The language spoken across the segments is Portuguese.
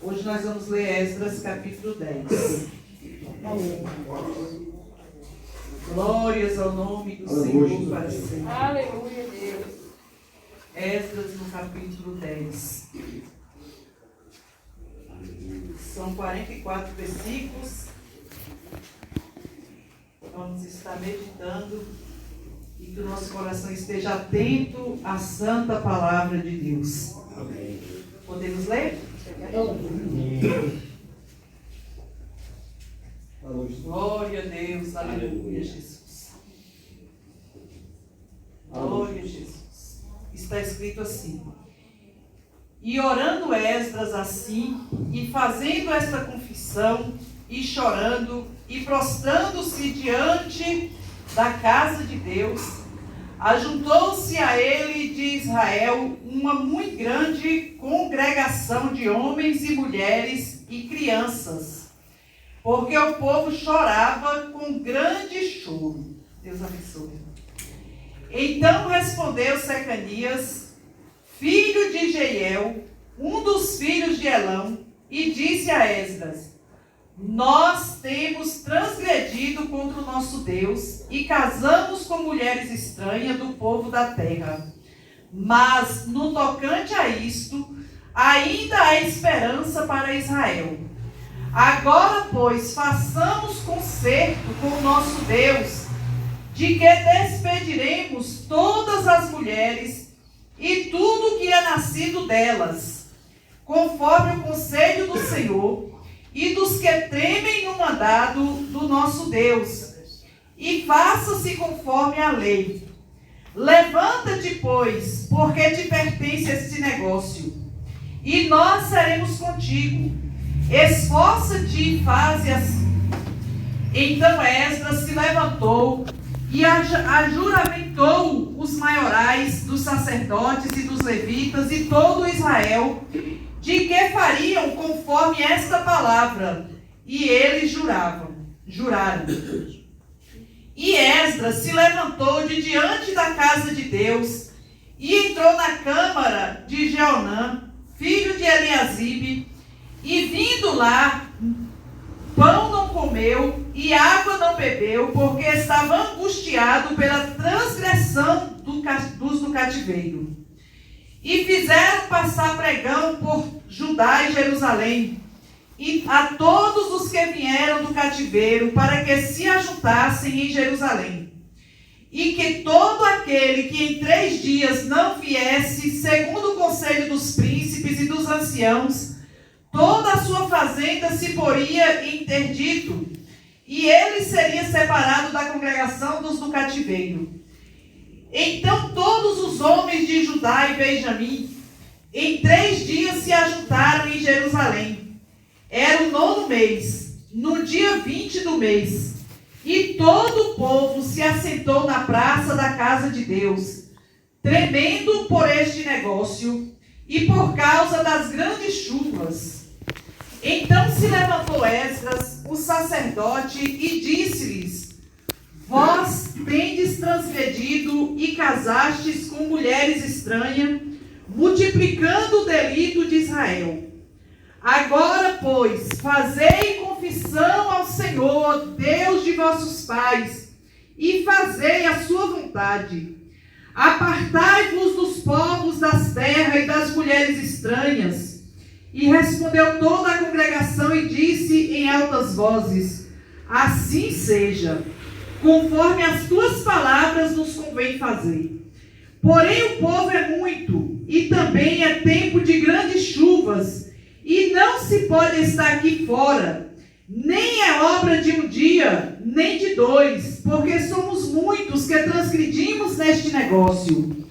Hoje nós vamos ler Esdras capítulo 10. Glórias ao nome do Senhor para sempre. Aleluia, Deus. Esdras no capítulo 10. São 44 versículos. Vamos estar meditando e que o nosso coração esteja atento à santa palavra de Deus. Amém. Podemos ler? Glória a Deus, aleluia, Jesus. Glória a Jesus. Está escrito assim: e orando Esdras assim, e fazendo esta confissão, e chorando, e prostrando-se diante da casa de Deus, ajuntou-se a ele de Israel uma muito grande congregação de homens e mulheres e crianças, porque o povo chorava com grande choro. Deus abençoe. Então respondeu Secanias, filho de Jeiel, um dos filhos de Elão, e disse a Esdras: nós temos transgredido contra o nosso Deus e casamos com mulheres estranhas do povo da terra. Mas, no tocante a isto, ainda há esperança para Israel. Agora, pois, façamos concerto com o nosso Deus, de que despediremos todas as mulheres e tudo que é nascido delas, conforme o conselho do Senhor, e dos que tremem no mandado do nosso Deus, e faça-se conforme a lei. Levanta-te, pois, porque te pertence este negócio, e nós seremos contigo. Esforça-te e faze assim. Então Esdras se levantou e ajuramentou os maiorais dos sacerdotes e dos levitas e todo Israel, de que fariam conforme esta palavra, e eles juraram. E Esdras se levantou de diante da casa de Deus, e entrou na câmara de Jeonã, filho de Eliasibe, e vindo lá, pão não comeu, e água não bebeu, porque estava angustiado pela transgressão dos do cativeiro. E fizeram passar pregão por Judá e Jerusalém, e a todos os que vieram do cativeiro, para que se ajuntassem em Jerusalém. E que todo aquele que em 3 dias não viesse, segundo o conselho dos príncipes e dos anciãos, toda a sua fazenda se poria em interdito, e ele seria separado da congregação dos do cativeiro. Então todos os homens de Judá e Benjamim, em 3 dias se ajuntaram em Jerusalém. Era o 9º mês, no dia 20 do mês. E todo o povo se assentou na praça da casa de Deus, tremendo por este negócio e por causa das grandes chuvas. Então se levantou Esdras, o sacerdote, e disse-lhes: vós tendes transgredido e casastes com mulheres estranhas, multiplicando o delito de Israel. Agora, pois, fazei confissão ao Senhor, Deus de vossos pais, e fazei a sua vontade. Apartai-vos dos povos das terras e das mulheres estranhas. E respondeu toda a congregação e disse em altas vozes: assim seja, conforme as tuas palavras nos convém fazer. Porém o povo é muito, e também é tempo de grandes chuvas, e não se pode estar aqui fora, nem é obra de um dia, nem de 2, porque somos muitos que transgredimos neste negócio.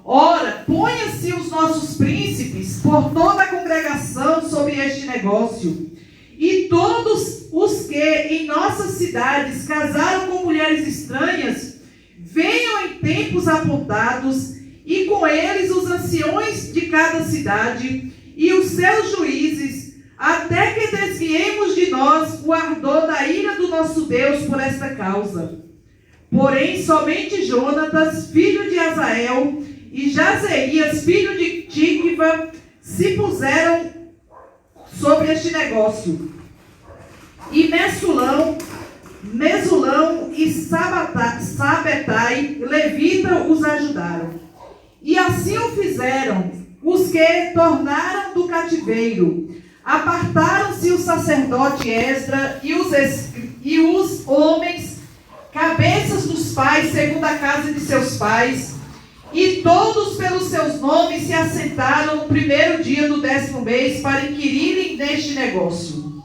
Ora, ponha-se os nossos príncipes por toda a congregação sobre este negócio, e todos os que em nossas cidades casaram com mulheres estranhas, venham em tempos apontados, e com eles os anciões de cada cidade, e os seus juízes, até que desviemos de nós o ardor da ira do nosso Deus por esta causa. Porém, somente Jonatas, filho de Azael, e Jazeias, filho de Tikva, se puseram sobre este negócio. E Mesulão e Sabetai, levita, os ajudaram. E assim o fizeram os que tornaram do cativeiro. Apartaram-se o sacerdote Esdra e os homens, cabeças dos pais, segundo a casa de seus pais, e todos pelos seus nomes se assentaram no primeiro dia do 10º mês para inquirirem neste negócio.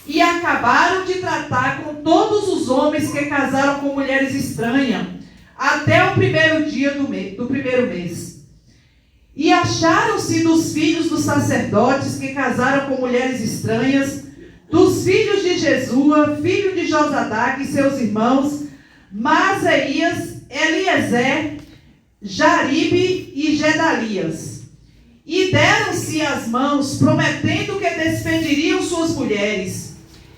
E acabaram de tratar com todos os homens que casaram com mulheres estranhas, até o primeiro dia do primeiro mês. E acharam-se dos filhos dos sacerdotes que casaram com mulheres estranhas, dos filhos de Jesua, filho de Josadaque e seus irmãos, Maaseias, Eliezer, Jaribe e Gedalias. E deram-se as mãos, prometendo que despediriam suas mulheres.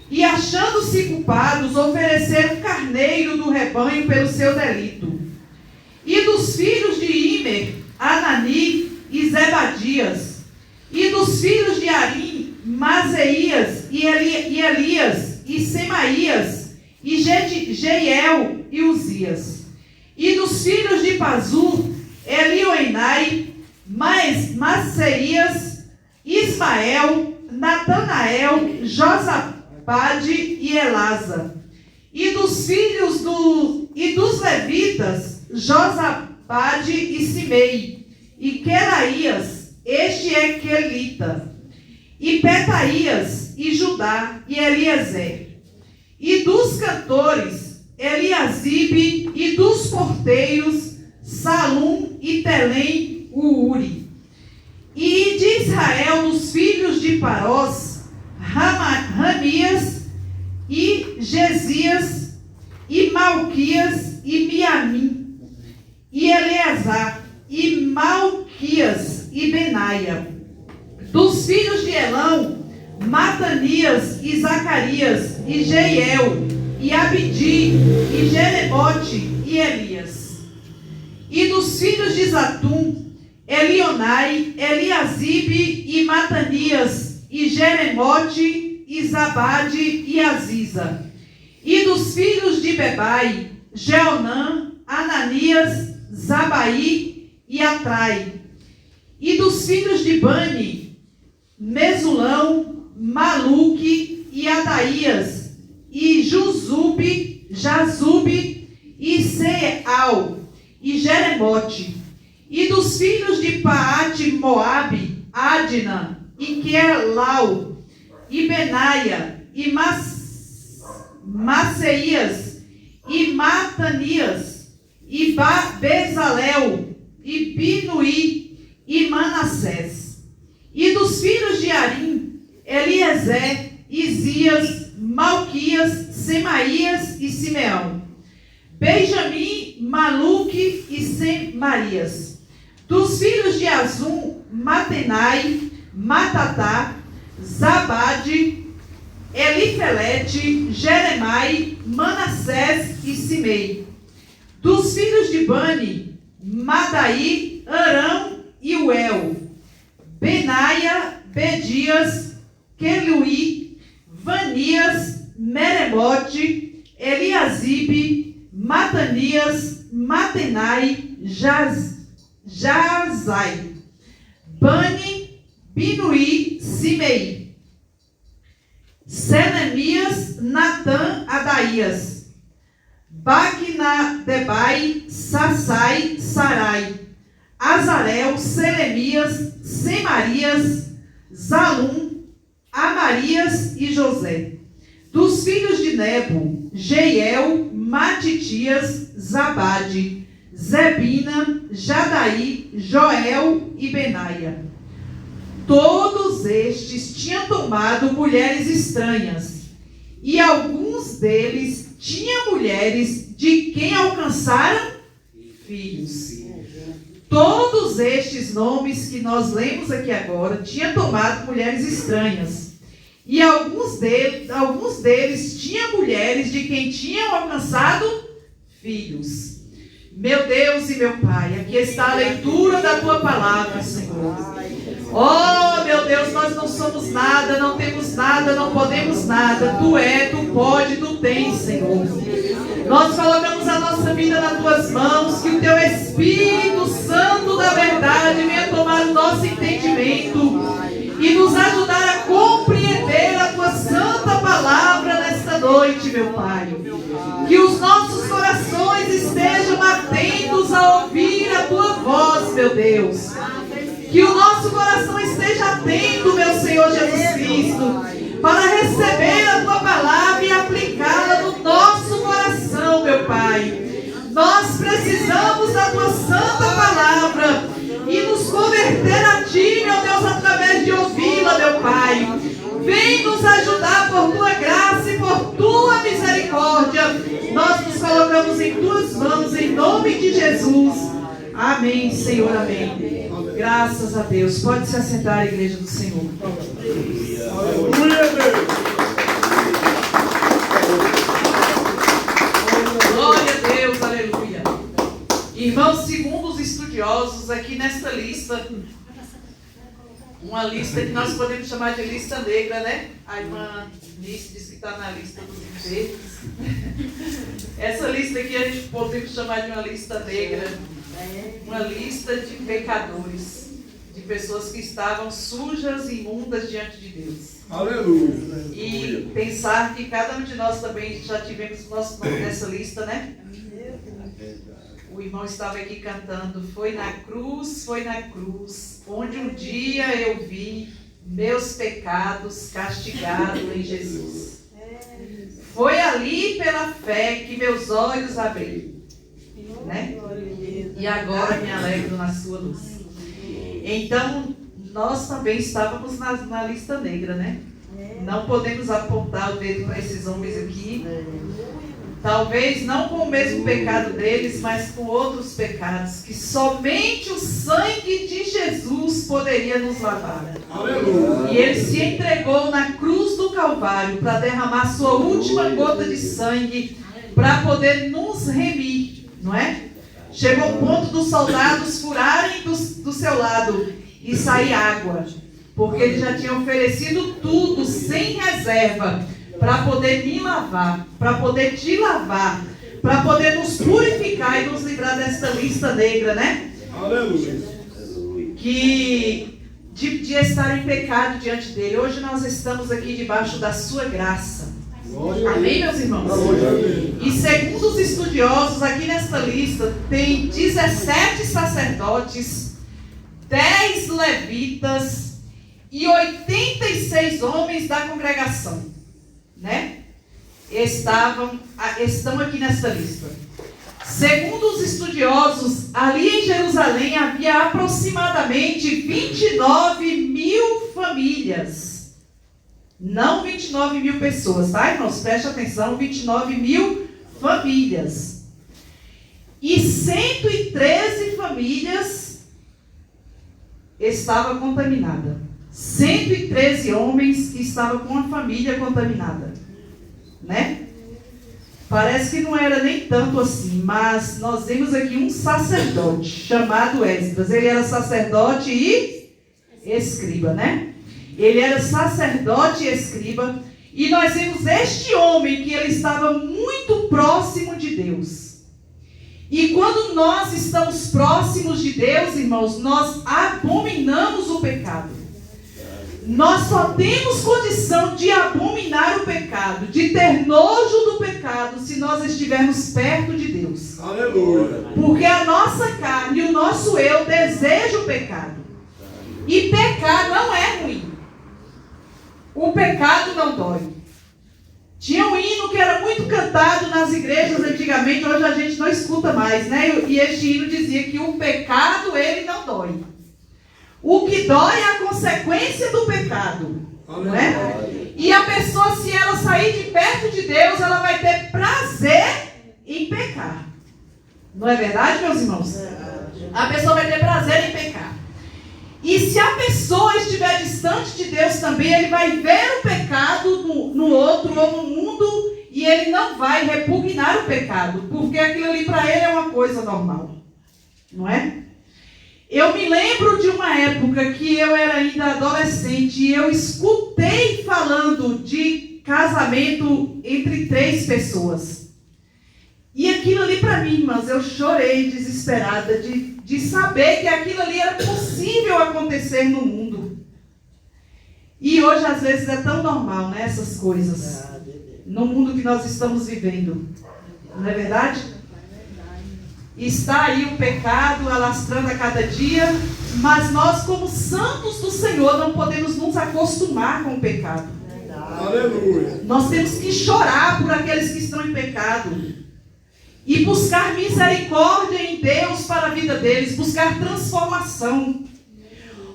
E achando-se culpados, ofereceram um carneiro do rebanho pelo seu delito. E dos filhos de Imer, Anani e Zebadias. E dos filhos de Arim, Maseias e Elias e Semaías e Jeiel e Uzias. E dos filhos de Pazur, Elioenai, Maceias, Ismael, Natanael, Josabade e Elasa. E dos filhos dos levitas, Josabade e Simei, e Queraías, este é Quelita, e Petaías, e Judá, e Eliezer. E dos cantores, Eliasibe, e dos porteiros, Salum e Telém, o Uri. E de Israel, dos filhos de Parós, Ramias, e Gesias, e Malquias, e Miamim, e Eleazar, e Malquias, e Benaia. Dos filhos de Elão, Matanias, e Zacarias, e Jeiel, e Abdi, e Jerebote, e Elias. E dos filhos de Zatum, Elionai, Eliasibe, e Matanias, e Jeremote, e Zabade, e Aziza. E dos filhos de Bebai, Jeonã, Ananias, Zabai e Atrai. E dos filhos de Bani, Mesulão, Maluque e Adaías, e Jazube, e Seal, e Jeremote. E dos filhos de Paate, Moabe, Adna, e Quelau, e Benaia, e Maceias, e Matanias, e Bezalel, e Binuí, e Manassés. E dos filhos de Arim, Eliezer, Isias, Malquias, Semaías e Simeão. Benjamim, Maluque e Semarias. Dos filhos de Azum, Matenai, Matatá, Zabade, Elifelete, Jeremai, Manassés e Simei. Dos filhos de Bani, Madaí, Arão e Uel. Benaia, Bedias, Queluí, Vanias, Meremote, Eliasibe, Matanias, Matenai, Jazai, Bani, Binuí, Simei. Selemias, Natã, Adaías. Baquinadebai, Sassai, Sarai. Azarel, Selemias, Semarias, Zalum, Amarias e José. Dos filhos de Nebo, Jeiel, Matitias, Zabade, Zebina, Jadaí, Joel e Benaia. Todos estes tinham tomado mulheres estranhas, e alguns deles tinham mulheres de quem alcançaram filhos. Todos estes nomes que nós lemos aqui agora tinham tomado mulheres estranhas. E alguns deles tinham mulheres de quem tinham alcançado filhos. Meu Deus e meu Pai, aqui está a leitura da Tua palavra, Senhor. Oh, meu Deus, nós não somos nada, não temos nada, não podemos nada. Tu é, tu pode, tu tens, Senhor. Nós colocamos a nossa vida nas tuas mãos, que o teu Espírito Santo da verdade venha tomar o nosso entendimento e nos ajudar a compreender a tua santa palavra nesta noite, meu Pai. Que os nossos corações estejam atentos a ouvir a tua voz, meu Deus. Que o nosso coração esteja atento, meu Senhor Jesus Cristo, para receber a tua palavra e aplicá-la no nosso coração, meu Pai. Nós precisamos da tua santa palavra e nos converter a ti, meu Deus, através de ouvi-la, meu Pai. Vem nos ajudar por tua graça e por tua misericórdia. Nós nos colocamos em tuas mãos, em nome de Jesus. Amém, Senhor, amém. Graças a Deus. Pode se assentar, igreja do Senhor. Glória a Deus, aleluia. Irmãos, segundo os estudiosos, aqui nesta lista, uma lista que nós podemos chamar de lista negra, né? A irmã Nice disse que está na lista dos enfermos. Essa lista aqui a gente podemos chamar de uma lista negra. Uma lista de pecadores, de pessoas que estavam sujas e imundas diante de Deus. Aleluia. E pensar que cada um de nós também já tivemos o nosso nome nessa lista, né? O irmão estava aqui cantando, foi na cruz, onde um dia eu vi meus pecados castigados em Jesus. Foi ali pela fé que meus olhos abri, né? E agora me alegro na sua luz. Então, nós também estávamos na lista negra, né? Não podemos apontar o dedo para esses homens aqui. Talvez não com o mesmo pecado deles, mas com outros pecados, que somente o sangue de Jesus poderia nos lavar. Aleluia. E ele se entregou na cruz do Calvário para derramar sua última gota de sangue para poder nos remir, não é? Chegou o ponto dos soldados furarem do seu lado e sair água, porque ele já tinha oferecido tudo sem reserva para poder me lavar, para poder te lavar, para poder nos purificar e nos livrar desta lista negra, né? Aleluia. Que de estar em pecado diante dele. Hoje nós estamos aqui debaixo da sua graça. Amém, meus irmãos? E segundo os estudiosos, aqui nesta lista tem 17 sacerdotes, 10 levitas e 86 homens da congregação, né? Estão aqui nesta lista. Segundo os estudiosos, ali em Jerusalém havia aproximadamente 29 mil famílias. Não 29 mil pessoas, tá, irmãos? Preste atenção, 29 mil famílias. E 113 famílias estavam contaminadas. 113 homens que estavam com a família contaminada, né? Parece que não era nem tanto assim, mas nós vemos aqui um sacerdote chamado Esdras. Ele era sacerdote e escriba, né? Ele era sacerdote e escriba, e nós vemos este homem que ele estava muito próximo de Deus. E quando nós estamos próximos de Deus, irmãos, nós abominamos o pecado. Nós só temos condição de abominar o pecado, de ter nojo do pecado, se nós estivermos perto de Deus. Aleluia. Porque a nossa carne, o nosso eu, deseja o pecado. E pecar não é ruim. O pecado não dói. Tinha um hino que era muito cantado nas igrejas antigamente, hoje a gente não escuta mais, né? E este hino dizia que o pecado, ele não dói. O que dói é a consequência do pecado, não é? E a pessoa, se ela sair de perto de Deus, ela vai ter prazer em pecar. Não é verdade, meus irmãos? A pessoa vai ter prazer em pecar. E se a pessoa estiver distante de Deus também, ele vai ver o pecado no outro ou no mundo e ele não vai repugnar o pecado, porque aquilo ali para ele é uma coisa normal, não é? Eu me lembro de uma época que eu era ainda adolescente e eu escutei falando de casamento entre 3 pessoas. E aquilo ali para mim, irmãs, eu chorei desesperada de saber que aquilo ali era possível acontecer no mundo. E hoje às vezes é tão normal, né, essas coisas, no mundo que nós estamos vivendo. Não é verdade? Está aí o pecado alastrando a cada dia, mas nós como santos do Senhor não podemos nos acostumar com o pecado. Aleluia. Nós temos que chorar por aqueles que estão em pecado e buscar misericórdia em Deus para a vida deles, buscar transformação.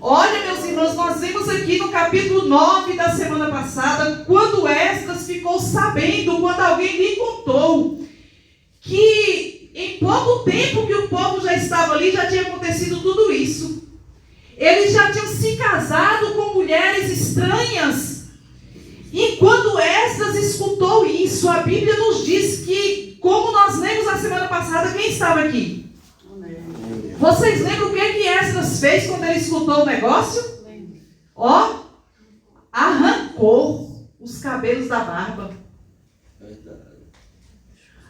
Olha, meus irmãos, nós vimos aqui no capítulo 9 da semana passada, quando Esdras ficou sabendo, quando alguém lhe contou, que em pouco tempo que o povo já estava ali, já tinha acontecido tudo isso. Eles já tinham se casado com mulheres estranhas. E quando Esdras escutou isso, a Bíblia nos diz que, como nós lemos na semana passada, quem estava aqui? Vocês lembram o que Esdras fez quando ele escutou o negócio? Ó, arrancou os cabelos da barba.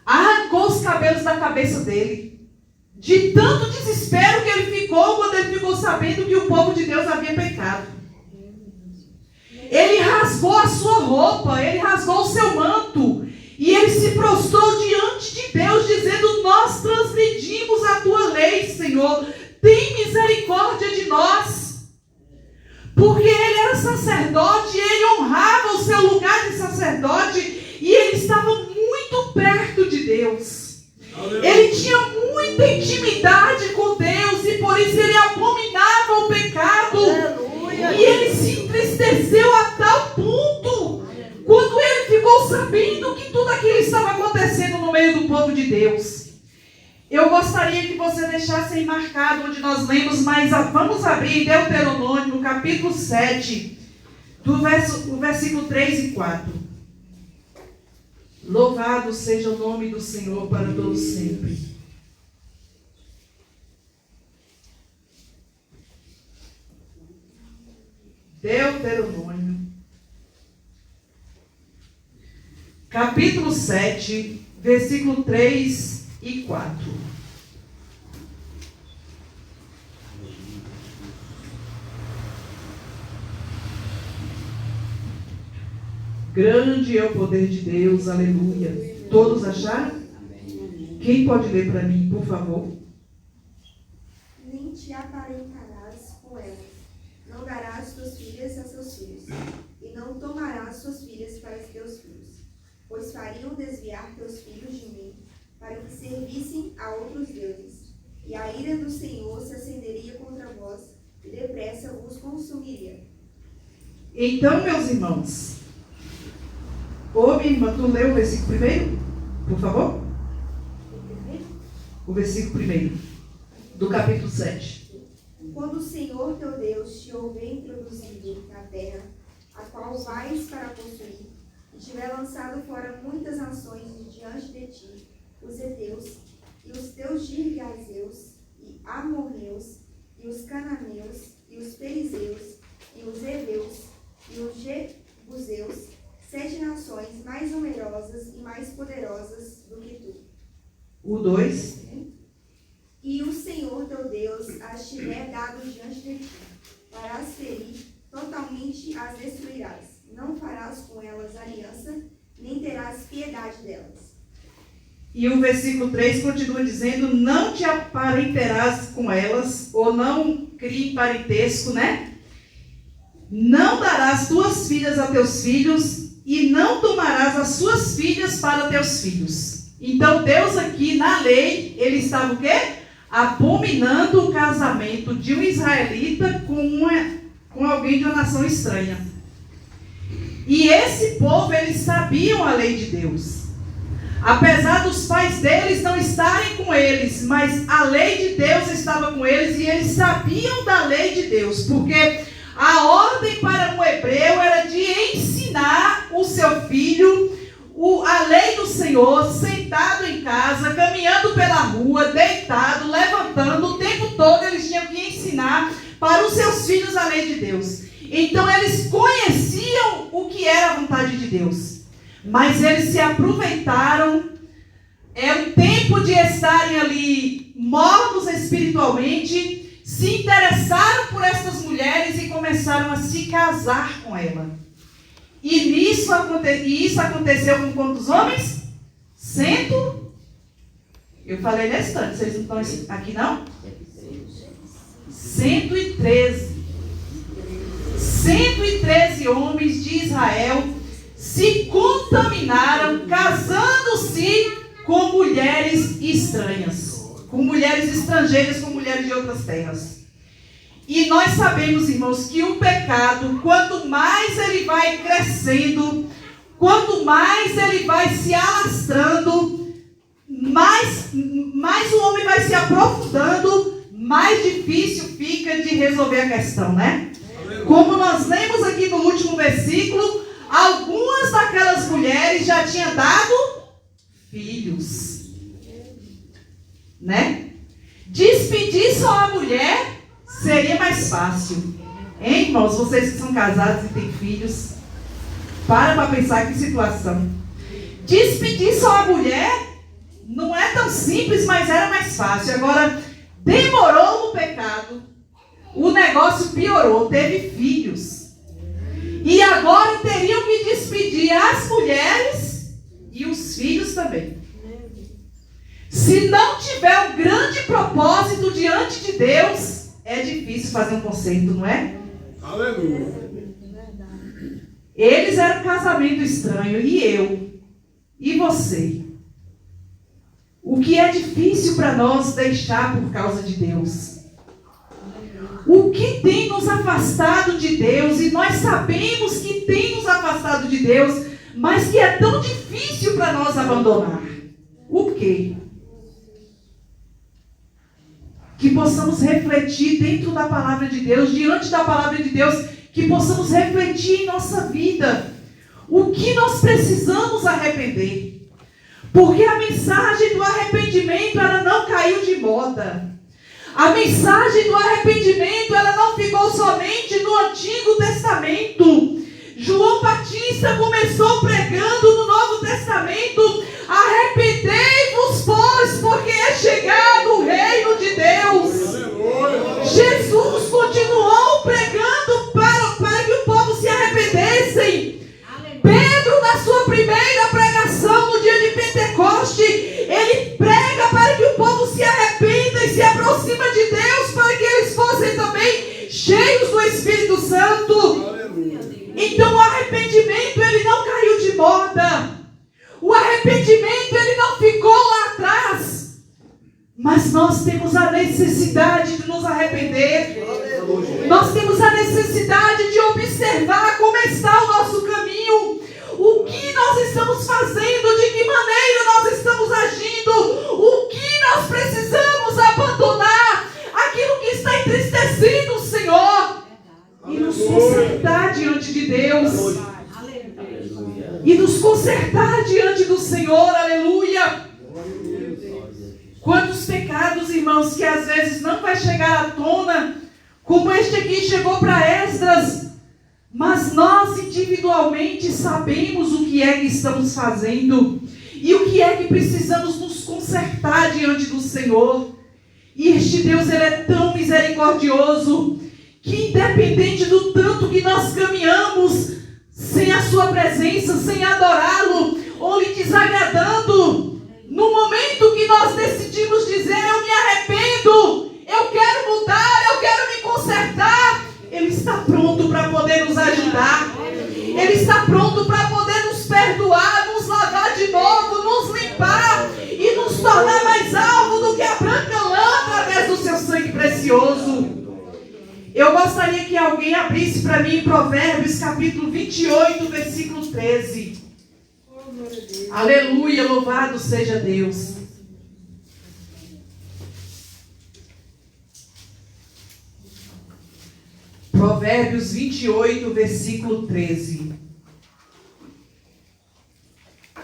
Arrancou os cabelos da cabeça dele. De tanto desespero que ele ficou quando ele ficou sabendo que o povo de Deus havia pecado. Ele rasgou a sua roupa, ele rasgou o seu manto. E ele se prostrou diante de Deus, dizendo: nós transgredimos a tua lei, Senhor. Tem misericórdia de nós. Porque ele era sacerdote, ele honrava o seu lugar de sacerdote. E ele estava muito perto de Deus. Ele tinha muita intimidade com Deus. E por isso ele abominava o pecado. E ele se entristeceu a tal ponto, quando ele ficou sabendo que tudo aquilo estava acontecendo no meio do povo de Deus. Eu gostaria que você deixasse aí marcado onde nós lemos, mas vamos abrir Deuteronômio, no capítulo 7, o versículo 3 e 4. Louvado seja o nome do Senhor para todos sempre. Deuteronômio, capítulo 7, versículo 3 e 4. Grande é o poder de Deus, aleluia. Todos acharam? Quem pode ler para mim, por favor? Nem te aparentarás com elas. Não darás tuas filhas a seus filhos, e não tomarás suas filhas para os teus filhos, pois fariam desviar teus filhos de mim, para que servissem a outros deuses. E a ira do Senhor se acenderia contra vós, e depressa vos consumiria. Então, meus irmãos, minha irmã, tu leu o versículo primeiro? Por favor? O versículo primeiro, do capítulo 7. Quando o Senhor teu Deus te houver introduzido na terra, a qual vais para possuir, e tiver lançado fora muitas nações de diante de ti, os heteus, e os teus girgazeus, e amorreus, e os cananeus, e os perizeus, e os heveus, e os jebuseus, 7 nações mais numerosas e mais poderosas do que tu. O 2. E o Senhor teu Deus as tiver dado diante de ti, para as ferir, totalmente as destruirás. Não farás com elas aliança, nem terás piedade delas. E o versículo 3 continua dizendo: não te aparenterás com elas, ou não crie parentesco, né? Não darás tuas filhas a teus filhos, e não tomarás as suas filhas para teus filhos. Então Deus aqui na lei, ele estava o quê? Abominando o casamento de um israelita com alguém de uma nação estranha. E esse povo, eles sabiam a lei de Deus. Apesar dos pais deles não estarem com eles, mas a lei de Deus estava com eles e eles sabiam da lei de Deus, porque a ordem para um hebreu era de ensinar o seu filho a lei do Senhor, sentado em casa, caminhando pela rua, deitado, levantando, o tempo todo eles tinham que ensinar Deus. Então eles conheciam o que era a vontade de Deus. Mas eles se aproveitaram. É um tempo de estarem ali mortos espiritualmente. Se interessaram por essas mulheres e começaram a se casar com ela. E isso aconteceu com quantos homens? 100. Eu falei nesse tanto, vocês não estão aqui não? 113. 113 homens de Israel se contaminaram casando-se com mulheres estranhas, com mulheres estrangeiras, com mulheres de outras terras. E nós sabemos, irmãos, que o pecado, quanto mais ele vai crescendo, quanto mais ele vai se alastrando, mais o homem vai se aprofundando, mais difícil fica de resolver a questão, né? Como nós lemos aqui no último versículo, algumas daquelas mulheres já tinham dado filhos, né? Despedir só a mulher seria mais fácil. Hein, irmãos, vocês que são casados e têm filhos, para pensar que situação. Despedir só a mulher não é tão simples, mas era mais fácil. Agora, demorou no pecado, o negócio piorou, teve filhos. E agora teriam que despedir as mulheres e os filhos também. Se não tiver um grande propósito diante de Deus, é difícil fazer um concerto, não é? Aleluia. Eles eram um casamento estranho, e eu, e você. O que é difícil para nós deixar por causa de Deus? O que tem nos afastado de Deus, e nós sabemos que tem nos afastado de Deus, mas que é tão difícil para nós abandonar? O quê? Que possamos refletir dentro da palavra de Deus, diante da palavra de Deus, que possamos refletir em nossa vida. O que nós precisamos arrepender? Porque a mensagem do arrependimento, ela não caiu de moda. A mensagem do arrependimento, ela não ficou somente no Antigo Testamento. João Batista começou pregando no Novo Testamento: arrependei-vos, pois, porque é chegado o reino de Deus. Aleluia. Jesus continuou pregando para que o povo se arrependessem. Aleluia. Pedro, na sua primeira pregação no dia de Pentecoste, ele prega para que o povo se arrependa e se aproxima de Deus, para que eles fossem também cheios do Espírito Santo. Aleluia. Então o arrependimento, ele não caiu de moda. O arrependimento, ele não ficou lá atrás. Mas nós temos a necessidade de nos arrepender. Nós temos a necessidade de observar como está o nosso caminho. O que nós estamos fazendo, de que maneira nós estamos agindo, o que nós precisamos abandonar, aquilo que está entristecendo o Senhor, e nos consertar diante de Deus, e nos consertar diante do Senhor, aleluia. Quantos pecados, irmãos, que às vezes não vai chegar à tona, como este aqui chegou para Esdras, mas nós individualmente sabemos o que é que estamos fazendo e o que é que precisamos nos consertar diante do Senhor. E este Deus, ele é tão misericordioso que, independente do tanto que nós caminhamos sem a sua presença, sem adorá-lo ou lhe desagradando, no momento que nós decidimos dizer: eu me arrependo, eu quero mudar, eu quero me consertar, Ele está pronto para poder nos ajudar. Ele está pronto para poder nos perdoar, nos lavar de novo, nos limpar e nos tornar mais alvo do que a branca lã através do seu sangue precioso. Eu gostaria que alguém abrisse para mim Provérbios capítulo 28, versículo 13. Aleluia, louvado seja Deus. Provérbios 28, versículo 13.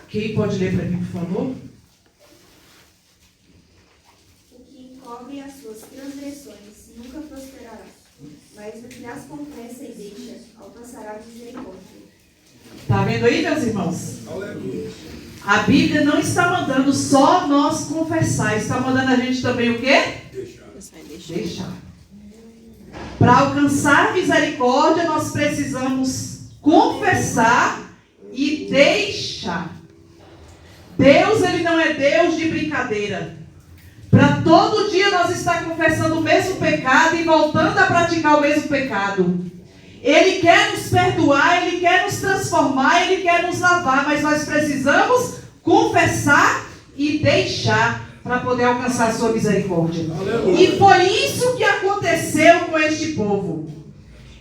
Quem pode ler para mim, por favor? O que encobre as suas transgressões nunca prosperará, mas o que as confessa e deixa alcançará misericórdia. Está vendo aí, meus irmãos? Aleluia. A Bíblia não está mandando só nós confessar, está mandando a gente também o quê? Deixar. Para alcançar misericórdia, nós precisamos confessar e deixar. Deus, Ele não é Deus de brincadeira. Para todo dia nós estar confessando o mesmo pecado e voltando a praticar o mesmo pecado. Ele quer nos perdoar, Ele quer nos transformar, Ele quer nos lavar, mas nós precisamos confessar e deixar para poder alcançar a sua misericórdia. Aleluia. E foi isso que aconteceu com este povo.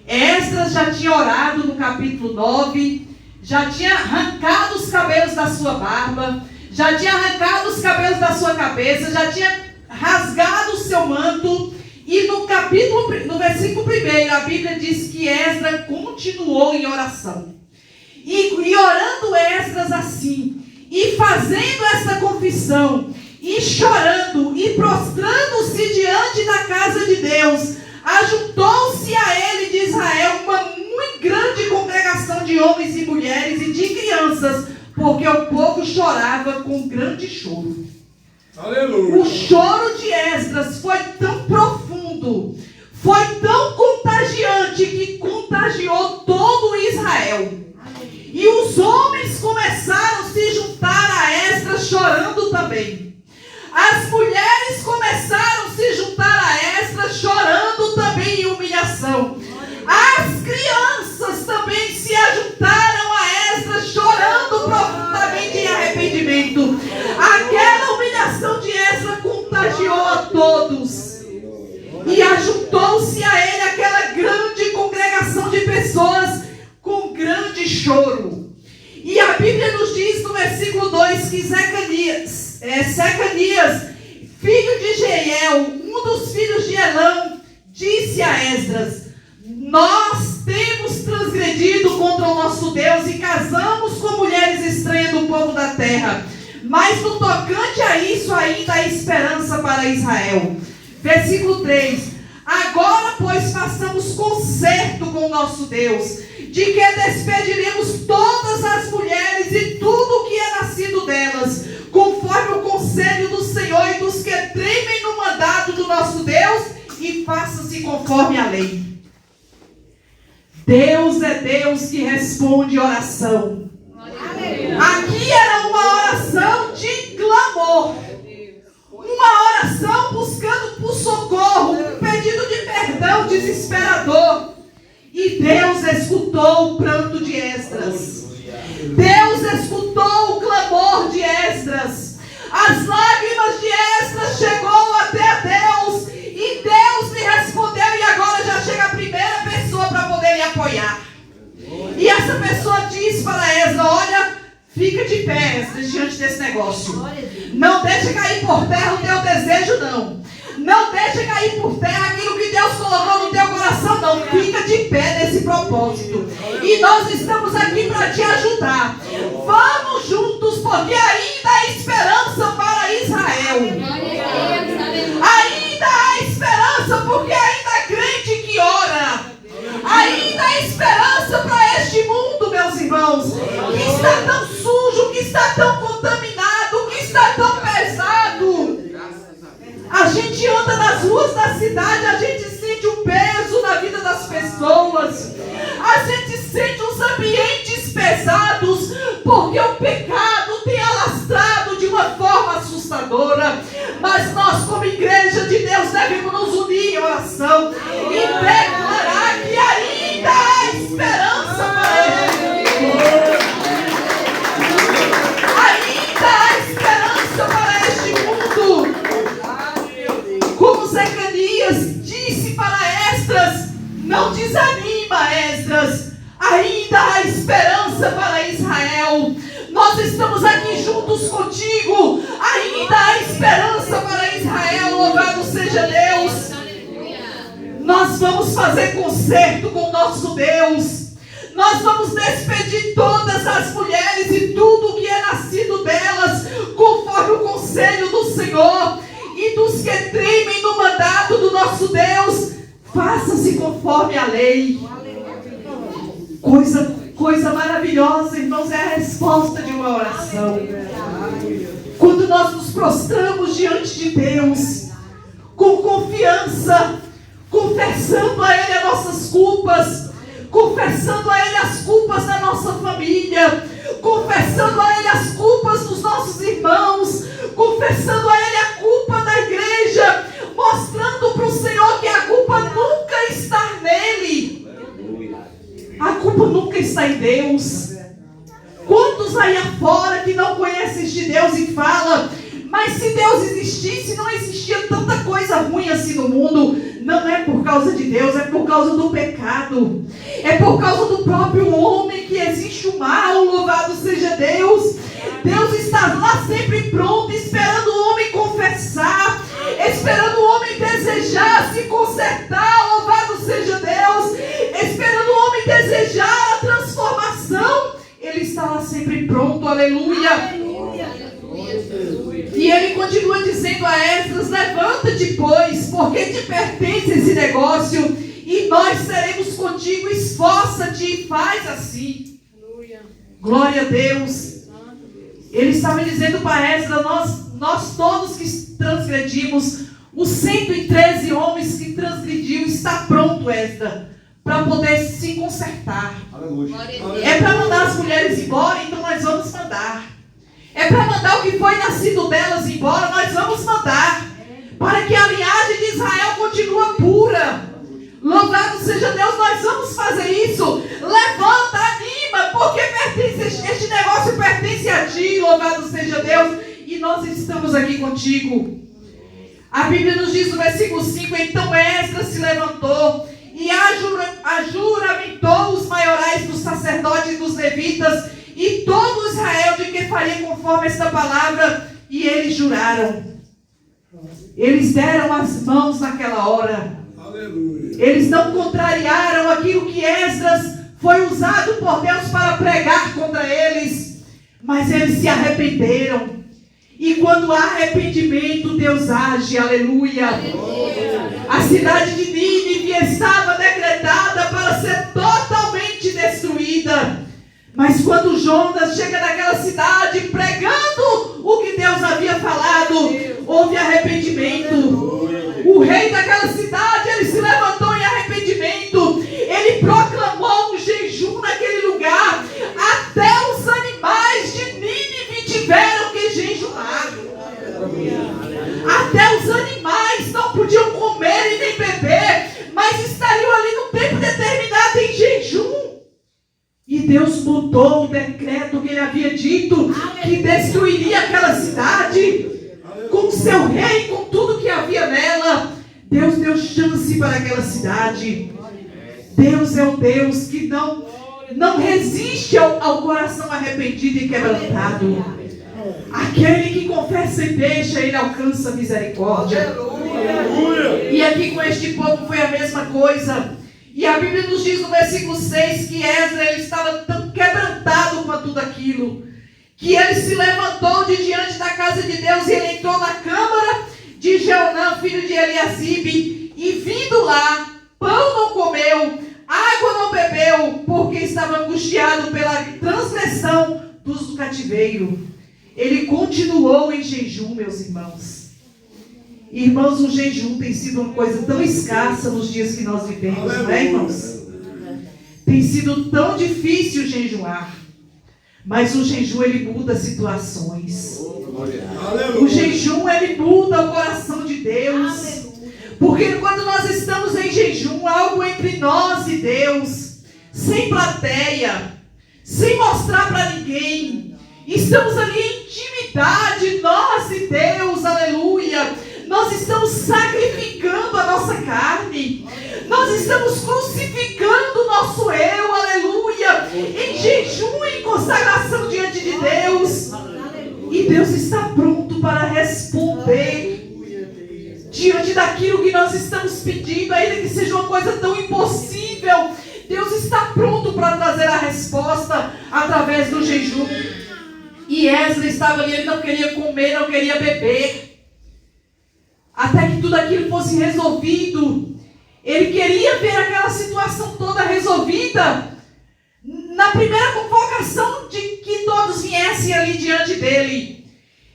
Esdras já tinha orado no capítulo 9, já tinha arrancado os cabelos da sua barba, já tinha arrancado os cabelos da sua cabeça, já tinha rasgado o seu manto. E no versículo 1, a Bíblia diz que Esdras continuou em oração. E orando Esdras assim, e fazendo essa confissão, e chorando, e prostrando-se diante da casa de Deus, ajuntou-se a ele de Israel uma muito grande congregação de homens e mulheres e de crianças, porque o povo chorava com grande choro. Aleluia. O choro de Esdras foi tão profundo, foi tão contagiante, que contagiou todo Israel. E os homens começaram a se juntar a Esdras chorando também. As mulheres começaram a se juntar a Esdras chorando também em humilhação. As crianças também se ajuntaram a Esdras chorando profundamente em arrependimento. Aquela humilhação de Esdras contagiou a todos. E ajuntou-se a ele aquela grande congregação de pessoas com grande choro. E a Bíblia nos diz no versículo 2 que Secanias, filho de Jeiel, um dos filhos de Elão, disse a Esdras: nós temos transgredido contra o nosso Deus e casamos com mulheres estranhas do povo da terra. Mas no tocante a isso ainda há esperança para Israel. Versículo 3. Agora, pois, façamos concerto com o nosso Deus, de que despediremos todas as mulheres e tudo o que é nascido delas, conforme o conselho do Senhor e dos que tremem no mandado do nosso Deus, e faça-se conforme a lei. Deus é Deus que responde oração. Aqui era uma oração de clamor, uma oração buscando por socorro, um pedido de perdão desesperador. E Deus escutou o pranto de Esdras. Deus escutou o clamor de Esdras. As lágrimas de Esdras chegou até Deus, e Deus lhe respondeu, e agora já chega a primeira pessoa para poder lhe apoiar. E essa pessoa diz para Esdras: olha, fica de pé, Esdras, diante desse negócio. Não deixa cair por terra o teu desejo, não. Não deixa cair por terra aquilo que Deus colocou no teu coração, não. Fica de pé nesse propósito. E nós estamos aqui para te ajudar. Vamos juntos, porque ainda há esperança para Israel. Ainda há esperança, porque ainda há crente que ora. Ainda há esperança para este mundo, meus irmãos, que está tão sujo, que está tão contaminado, que está tão pesado. A gente anda nas ruas da cidade, a gente sente o peso na vida das pessoas, a gente sente os ambientes pesados, porque o pecado tem alastrado de uma forma assustadora. Mas nós, como igreja de Deus, devemos nos unir em oração e declarar que ainda há esperança para este mundo. Ainda há esperança para este mundo. Como Secanias disse para Esdras: não desanima, Esdras, ainda há esperança para Israel. Nós estamos aqui juntos contigo. Ainda há esperança para Israel. Louvado seja Deus. Nós vamos fazer concerto com o nosso Deus. Nós vamos despedir todas as mulheres e tudo o que é nascido delas, conforme o conselho do Senhor e dos que tremem no mandado do nosso Deus. Faça-se conforme a lei. Coisa maravilhosa, irmãos, é a resposta de uma oração. Quando nós nos prostramos diante de Deus, com confiança, confessando a Ele as nossas culpas, confessando a Ele as culpas da nossa família, confessando a Ele as culpas dos nossos irmãos, confessando a Ele a culpa da igreja, mostrando para o Senhor que a culpa nunca está nele. A culpa nunca está em Deus. Quantos aí afora que não conhecem de Deus e falam, mas se Deus existisse, não existia tanta coisa ruim assim no mundo. Não é por causa de Deus, é por causa do pecado. É por causa do próprio homem que existe o mal. Louvado seja Deus. Deus está lá sempre pronto, esperando o homem confessar, esperando o homem desejar se consertar. Louvado seja Deus. Esperando o homem desejar a transformação. Ele está lá sempre pronto. Aleluia. E ele continua dizendo a Esdras: levanta-te, pois, porque te pertence esse negócio, e nós seremos contigo. Esforça-te e faz assim. Glória a Deus. Ele estava dizendo para Esdras: nós todos que transgredimos, os 113 homens que transgrediu, está pronto, Esdras, para poder se consertar. É para mandar as mulheres embora, então nós vamos mandar. É para mandar o que foi nascido delas embora, nós vamos mandar. Para que a linhagem de Israel continue pura. Louvado seja Deus, nós vamos fazer isso. Levanta, anima, porque este negócio pertence a ti. Louvado seja Deus. E nós estamos aqui contigo. A Bíblia nos diz no versículo 5: então Esdras se levantou e ajuramentou os maiorais dos sacerdotes e dos levitas e todo Israel de que faria conforme esta palavra, e eles juraram. Eles deram as mãos naquela hora. Aleluia. Eles não contrariaram aquilo que Esdras foi usado por Deus para pregar contra eles, mas eles se arrependeram. E quando há arrependimento, Deus age. Aleluia. A cidade de Nínive estava decretada para ser totalmente destruída. Mas quando Jonas chega naquela cidade pregando o que Deus havia falado, houve arrependimento. O rei daquela cidade, ele se levantou em arrependimento. Ele proclamou um jejum naquele lugar. Até os animais de Nínive tiveram que jejuar. Até os animais não podiam comer e nem beber, mas estariam ali no tempo determinado em jejum. E Deus mudou o decreto que ele havia dito, que destruiria aquela cidade, com seu rei, com tudo que havia nela. Deus deu chance para aquela cidade. Deus é o Deus que não resiste ao coração arrependido e quebrantado. Aquele que confessa e deixa, ele alcança misericórdia. E aqui com este povo foi a mesma coisa. E a Bíblia nos diz no versículo 6 que Esdras, ele estava tão quebrantado com tudo aquilo, que ele se levantou de diante da casa de Deus e ele entrou na câmara de Jeonã, filho de Eliasibe, e vindo lá, pão não comeu, água não bebeu, porque estava angustiado pela transgressão do cativeiro. Ele continuou em jejum, meus irmãos. Irmãos, o jejum tem sido uma coisa tão escassa nos dias que nós vivemos, não é, irmãos? Tem sido tão difícil jejuar. Mas o jejum, ele muda situações. O jejum, ele muda o coração de Deus. Porque quando nós estamos em jejum, algo entre nós e Deus, sem plateia, sem mostrar para ninguém, estamos ali em intimidade, nós e Deus, aleluia. Nós estamos sacrificando a nossa carne. Nós estamos crucificando o nosso eu, aleluia. Em jejum, em consagração diante de Deus. E Deus está pronto para responder diante daquilo que nós estamos pedindo, ainda que seja uma coisa tão impossível. Deus está pronto para trazer a resposta através do jejum. E Esdras estava ali, ele não queria comer, não queria beber, até que tudo aquilo fosse resolvido. Ele queria ver aquela situação toda resolvida na primeira convocação de que todos viessem ali diante dele.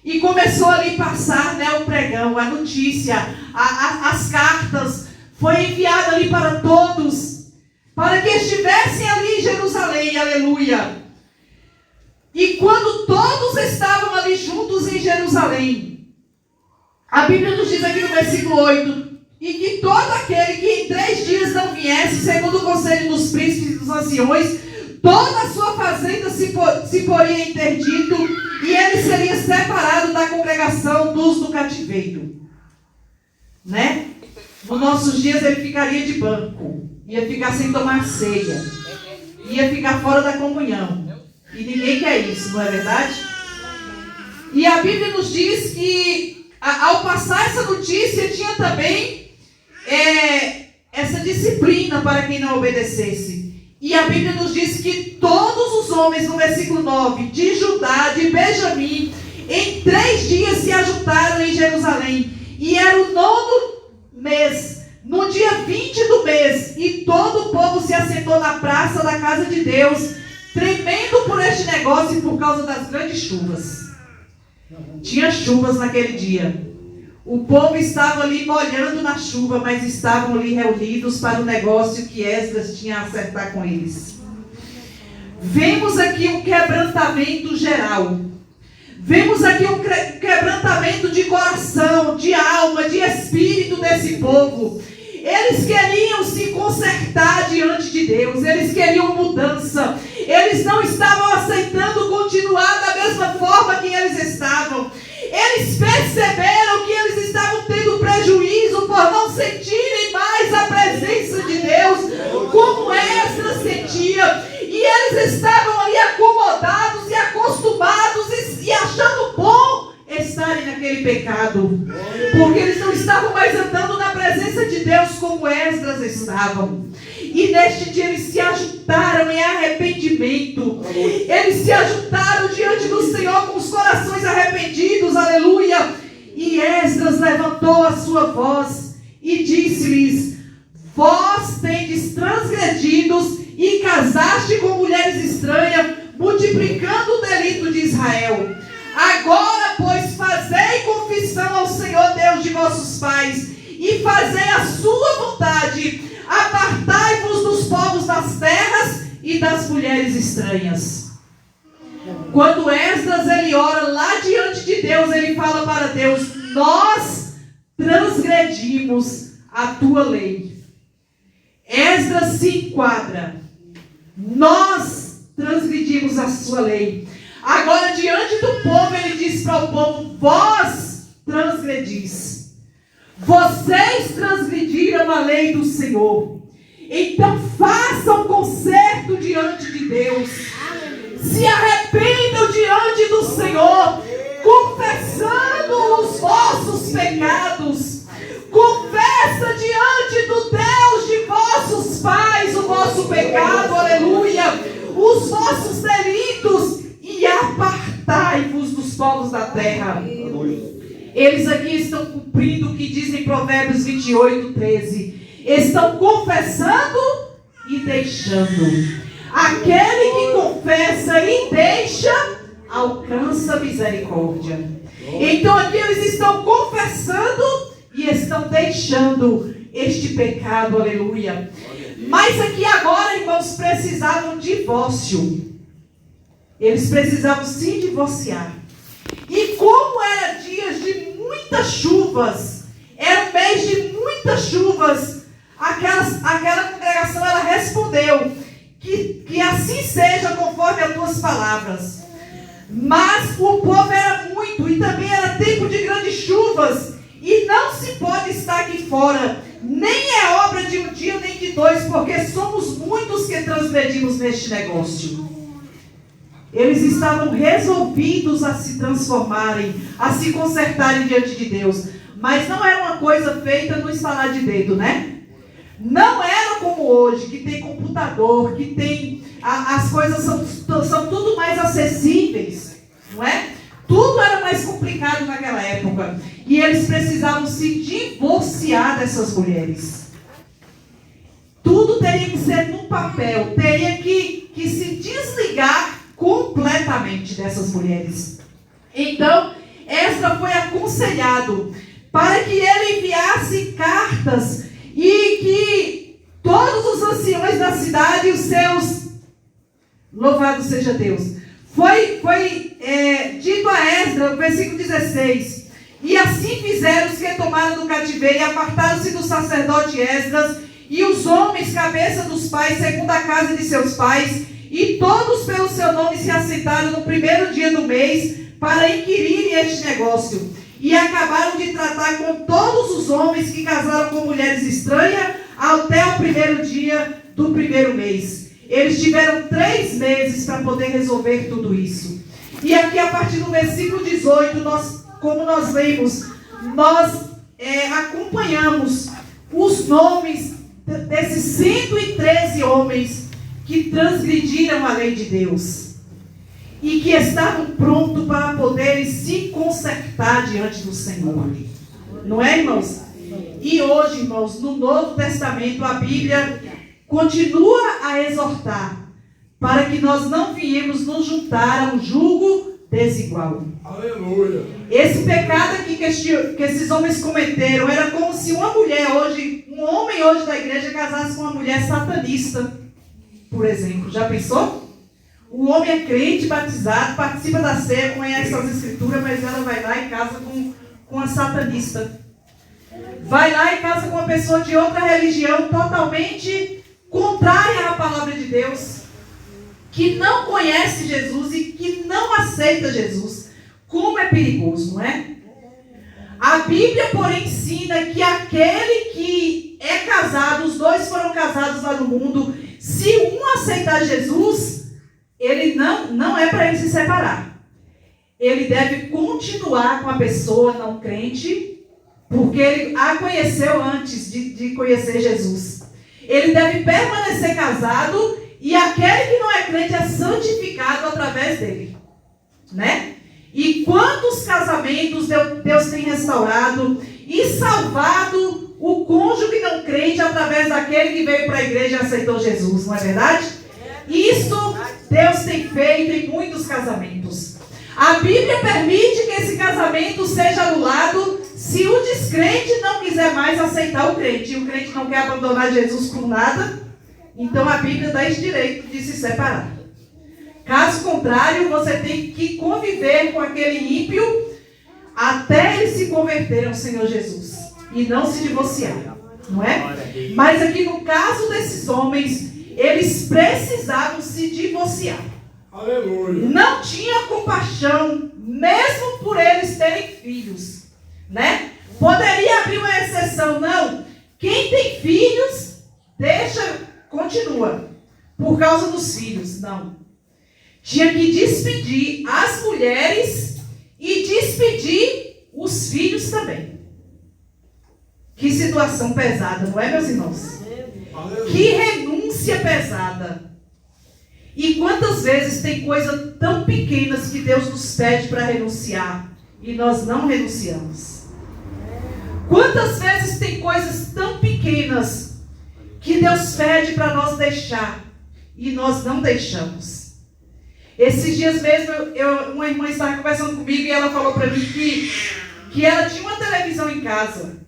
E começou ali a passar, né, o pregão, a notícia, as cartas. Foi enviado ali para todos, para que estivessem ali em Jerusalém, aleluia. E quando todos estavam ali juntos em Jerusalém, a Bíblia nos diz aqui no versículo 8, e que todo aquele que em 3 dias não viesse, segundo o conselho dos príncipes e dos anciões, toda a sua fazenda se poria interdito, e ele seria separado da congregação dos do cativeiro. Né? Nos nossos dias ele ficaria de banco, ia ficar sem tomar ceia, ia ficar fora da comunhão. E ninguém quer isso, não é verdade? E a Bíblia nos diz que ao passar essa notícia tinha também essa disciplina para quem não obedecesse. E a Bíblia nos diz que todos os homens, no versículo 9, de Judá, de Benjamim, em 3 dias se ajuntaram em Jerusalém. E era o 9º mês, no dia 20 do mês, e todo o povo se assentou na praça da casa de Deus, tremendo por este negócio e por causa das grandes chuvas. Tinha chuvas naquele dia. O povo estava ali molhando na chuva, mas estavam ali reunidos para o negócio que Esdras tinha a acertar com eles. Vemos aqui um quebrantamento geral. Vemos aqui um quebrantamento de coração, de alma, de espírito desse povo. Eles queriam se consertar diante de Deus. Eles queriam mudança. Eles não estavam aceitando continuar da mesma forma que eles estavam. Eles perceberam que eles estavam tendo prejuízo por não sentirem mais a presença de Deus como Esdras sentia. E eles estavam ali acomodados e acostumados e achando bom estarem naquele pecado. Porque eles não estavam mais andando na presença de Deus como Esdras estavam. E neste dia eles se ajuntaram em arrependimento. Eles se ajuntaram diante do Senhor com os corações arrependidos, aleluia. E Esdras levantou a sua voz e disse-lhes: vós tendes transgredidos e casaste com mulheres estranhas, multiplicando o delito de Israel. Agora, pois, fazei confissão ao Senhor Deus de vossos pais, e fazei a sua vontade. Apartai-vos dos povos das terras e das mulheres estranhas. Quando Esdras ele ora lá diante de Deus, ele fala para Deus: nós transgredimos a tua lei. Esdras se enquadra. Nós transgredimos a sua lei. Agora, diante do povo, ele diz para o povo: vós transgredis. Vocês transgrediram a lei do Senhor. Então façam conserto diante de Deus. Se arrependam diante do Senhor, confessando os vossos pecados. Confessa diante do Deus de vossos pais o vosso pecado, aleluia, os vossos delitos, e apartai-vos dos povos da terra. Eles aqui estão cumprindo o que diz em Provérbios 28, 13. Estão confessando e deixando. Aquele que confessa e deixa, alcança misericórdia. Então aqui eles estão confessando e estão deixando este pecado, aleluia. Mas aqui agora, irmãos, precisavam de divórcio. Eles precisavam se divorciar. E como era dias de muitas chuvas, era um mês de muitas chuvas, aquela congregação ela respondeu que assim seja conforme as tuas palavras. Mas o povo era muito e também era tempo de grandes chuvas, e não se pode estar aqui fora, nem é obra de um dia nem de dois, porque somos muitos que transgredimos neste negócio. Eles estavam resolvidos a se transformarem, a se consertarem diante de Deus. Mas não era uma coisa feita no estalar de dedo, né? Não era como hoje, que tem computador, que tem... As coisas são tudo mais acessíveis, não é? Tudo era mais complicado naquela época. E eles precisavam se divorciar dessas mulheres. tudo teria que ser no papel, teria que se desligar completamente dessas mulheres. Então, Esdras foi aconselhado para que ele enviasse cartas e que todos os anciões da cidade e os seus, louvado seja Deus, foi dito a Esdras, versículo 16, e assim fizeram os que tomaram do cativeiro e apartaram-se do sacerdote Esdras e os homens, cabeça dos pais, segundo a casa de seus pais, e todos pelo seu nome se assentaram no primeiro dia do mês para inquirirem este negócio. E acabaram de tratar com todos os homens que casaram com mulheres estranhas até o primeiro dia do primeiro mês. Eles tiveram 3 meses para poder resolver tudo isso. E aqui a partir do versículo 18, como nós lemos, nós acompanhamos os nomes desses 113 homens que transgrediram a lei de Deus e que estavam prontos para poderem se consertar diante do Senhor. Não é, irmãos? E hoje, irmãos, no Novo Testamento, a Bíblia continua a exortar para que nós não viemos nos juntar a um jugo desigual. Aleluia. Esse pecado aqui que esses homens cometeram era como se uma mulher hoje, um homem hoje da igreja casasse com uma mulher satanista, por exemplo. Já pensou? O homem é crente, batizado, participa da ceia, conhece as escrituras, mas ela vai lá e casa com a satanista. Vai lá e casa com uma pessoa de outra religião totalmente contrária à palavra de Deus, que não conhece Jesus e que não aceita Jesus. Como é perigoso, não é? A Bíblia, porém, ensina que aquele que é casado, os dois foram casados lá no mundo, se um aceitar Jesus, ele não é para ele se separar. Ele deve continuar com a pessoa não crente, porque ele a conheceu antes de conhecer Jesus. Ele deve permanecer casado e aquele que não é crente é santificado através dele, né? E quantos casamentos Deus tem restaurado e salvado o cônjuge não crente através daquele que veio para a igreja e aceitou Jesus, não é verdade? Isso Deus tem feito em muitos casamentos. A Bíblia permite que esse casamento seja anulado se o descrente não quiser mais aceitar o crente. E o crente não quer abandonar Jesus por nada. Então a Bíblia dá esse direito de se separar. Caso contrário, você tem que conviver com aquele ímpio até ele se converter ao Senhor Jesus. E não se divorciar. Não é? Mas aqui no caso desses homens, eles precisavam se divorciar. Aleluia. Não tinha compaixão, mesmo por eles terem filhos, né? Poderia abrir uma exceção, não. Quem tem filhos, continua, por causa dos filhos, não. Tinha que despedir as mulheres e despedir os filhos também. Que situação pesada, não é, meus irmãos? Aleluia. Que renúncia pesada. E quantas vezes tem coisas tão pequenas que Deus nos pede para renunciar e nós não renunciamos? Quantas vezes tem coisas tão pequenas que Deus pede para nós deixar e nós não deixamos? Esses dias mesmo, uma irmã estava conversando comigo e ela falou para mim que ela tinha uma televisão em casa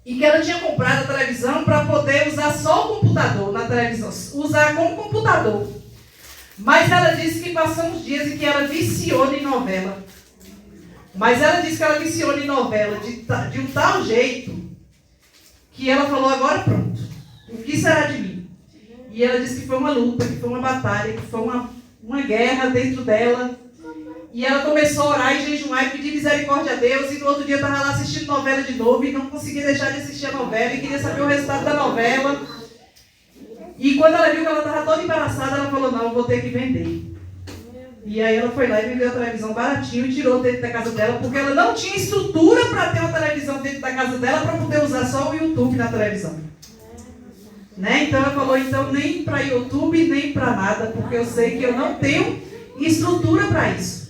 e que ela tinha comprado a televisão para poder usar só o computador na televisão, usar como computador. Mas ela disse que passou uns dias e que ela viciou em novela. Mas ela disse que ela viciou em novela de um tal jeito que ela falou, agora pronto. O que será de mim? E ela disse que foi uma luta, que foi uma batalha, que foi uma guerra dentro dela. E ela começou a orar e jejuar e pedir misericórdia a Deus. E no outro dia estava lá assistindo novela de novo e não conseguia deixar de assistir a novela e queria saber o resultado da novela. E quando ela viu que ela estava toda embaraçada, ela falou, não, eu vou ter que vender. E aí ela foi lá e vendeu a televisão baratinho e tirou dentro da casa dela, porque ela não tinha estrutura para ter uma televisão dentro da casa dela para poder usar só o YouTube na televisão. Né? Então ela falou, então nem para YouTube, nem para nada, porque eu sei que eu não tenho estrutura para isso.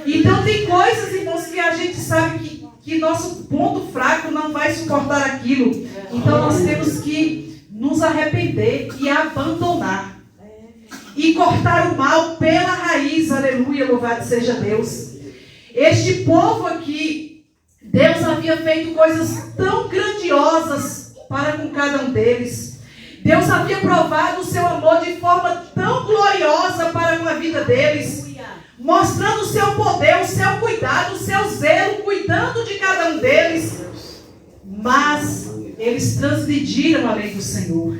Então tem coisas, irmãos, que a gente sabe que nosso ponto fraco não vai suportar aquilo. Então nós temos que nos arrepender e abandonar. E cortar o mal pela raiz. Aleluia, louvado seja Deus. Este povo aqui, Deus havia feito coisas tão grandiosas para com cada um deles. Deus havia provado o seu amor de forma tão gloriosa para com a vida deles, mostrando o seu poder, o seu cuidado, o seu zelo, cuidando de cada um deles. Mas eles transgrediram a lei do Senhor.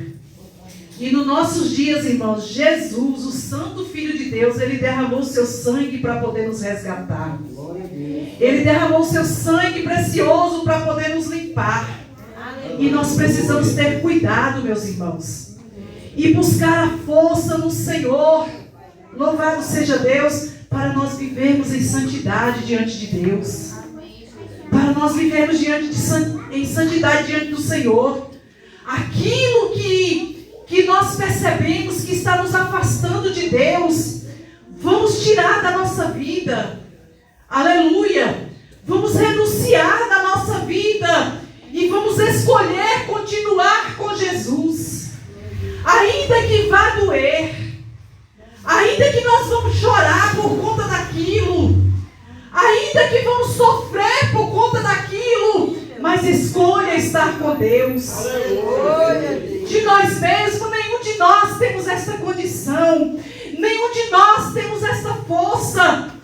E nos nossos dias, irmãos, Jesus, o Santo Filho de Deus, Ele derramou o seu sangue para poder nos resgatar. Ele derramou o seu sangue precioso para poder nos limpar. E nós precisamos ter cuidado, meus irmãos, e buscar a força no Senhor. Louvado seja Deus, para nós vivermos em santidade diante de Deus. Para nós vivermos em santidade diante do Senhor. Aquilo que nós percebemos que está nos afastando de Deus, vamos tirar da nossa vida. Aleluia! Vamos renunciar da nossa vida e vamos escolher continuar com Jesus. Ainda que vá doer, ainda que nós vamos chorar por conta daquilo, ainda que vamos sofrer por conta daquilo, mas escolha estar com Deus. De nós mesmos, nenhum de nós temos essa condição, nenhum de nós temos essa força,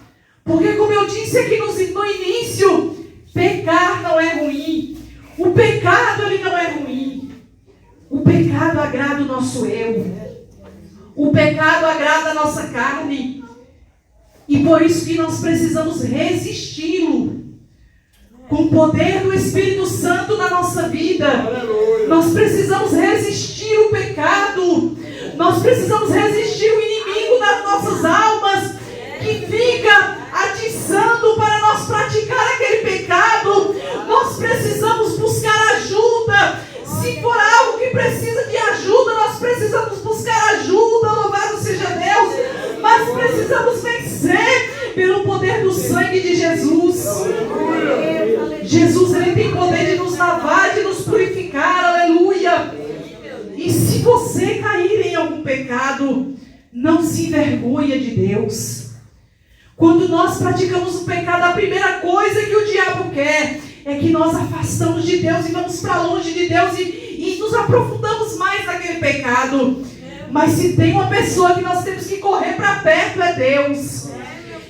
porque como eu disse aqui no início, pecar não é ruim. O pecado, ele não é ruim. O pecado agrada o nosso eu. O pecado agrada a nossa carne. E por isso que nós precisamos resisti-lo. Com o poder do Espírito Santo na nossa vida. Nós precisamos resistir o pecado. Nós precisamos resistir o inimigo das nossas almas, que fica atiçando para nós praticar aquele pecado. Nós precisamos buscar ajuda. Se for algo que precisa de ajuda, nós precisamos buscar ajuda. Louvado seja Deus. Mas precisamos vencer pelo poder do sangue de Jesus. Jesus, Ele tem poder de nos lavar, de nos purificar. Aleluia. E se você cair em algum pecado, não se envergonha de Deus. Quando nós praticamos o pecado, a primeira coisa que o diabo quer é que nós afastamos de Deus e vamos para longe de Deus e nos aprofundamos mais naquele pecado. Mas se tem uma pessoa que nós temos que correr para perto, é Deus.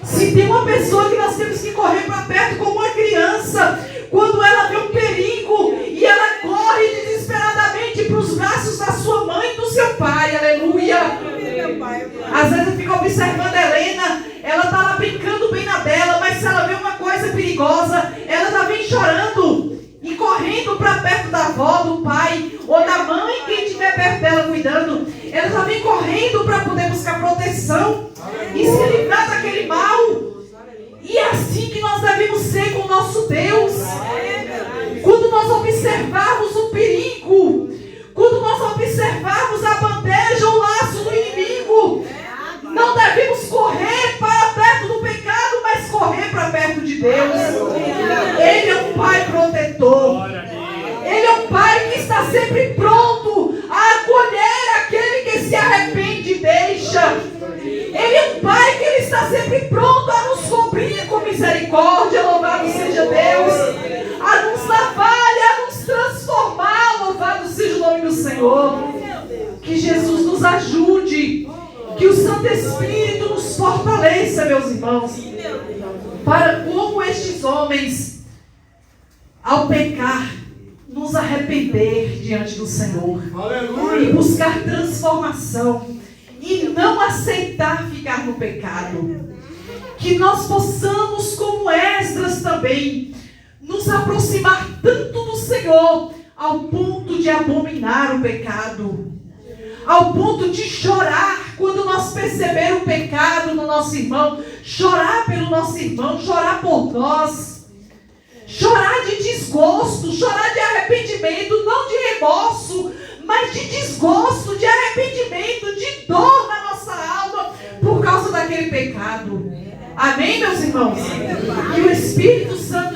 Se tem uma pessoa que nós temos que correr para perto como uma criança, quando ela vê um perigo e ela corre desesperadamente para os braços da sua mãe e do seu pai. Aleluia. Às vezes eu fico observando a Helena, ela está lá brincando bem na dela, mas se ela vê uma coisa perigosa, ela já vem chorando e correndo para perto da avó, do pai ou da mãe, quem estiver perto dela cuidando. Ela já vem correndo para poder buscar proteção e se livrar daquele mal. E é assim que nós devemos ser com o nosso Deus. Quando nós observarmos o perigo, quando nós observarmos a bandeja, o laço do inimigo, não devemos correr para perto do pecado, mas correr para perto de Deus. Ele é um Pai protetor. Ele é um Pai que está sempre pronto a acolher aquele que se arrepende e deixa. Ele é um Pai que Ele está sempre pronto a nos cobrir com misericórdia. Louvado seja Deus. A nos lavar e a nos transformar. Louvado seja o nome do Senhor. Que Jesus nos ajude. Que o Santo Espírito nos fortaleça, meus irmãos, para como estes homens, ao pecar, nos arrepender diante do Senhor. Aleluia. E buscar transformação e não aceitar ficar no pecado. Que nós possamos, como Esdras também, nos aproximar tanto do Senhor ao ponto de abominar o pecado, ao ponto de chorar quando nós perceber o pecado no nosso irmão, chorar pelo nosso irmão, chorar por nós, chorar de desgosto, chorar de arrependimento, não de remorso, mas de desgosto, de arrependimento, de dor na nossa alma por causa daquele pecado. Amém, meus irmãos? Que o Espírito Santo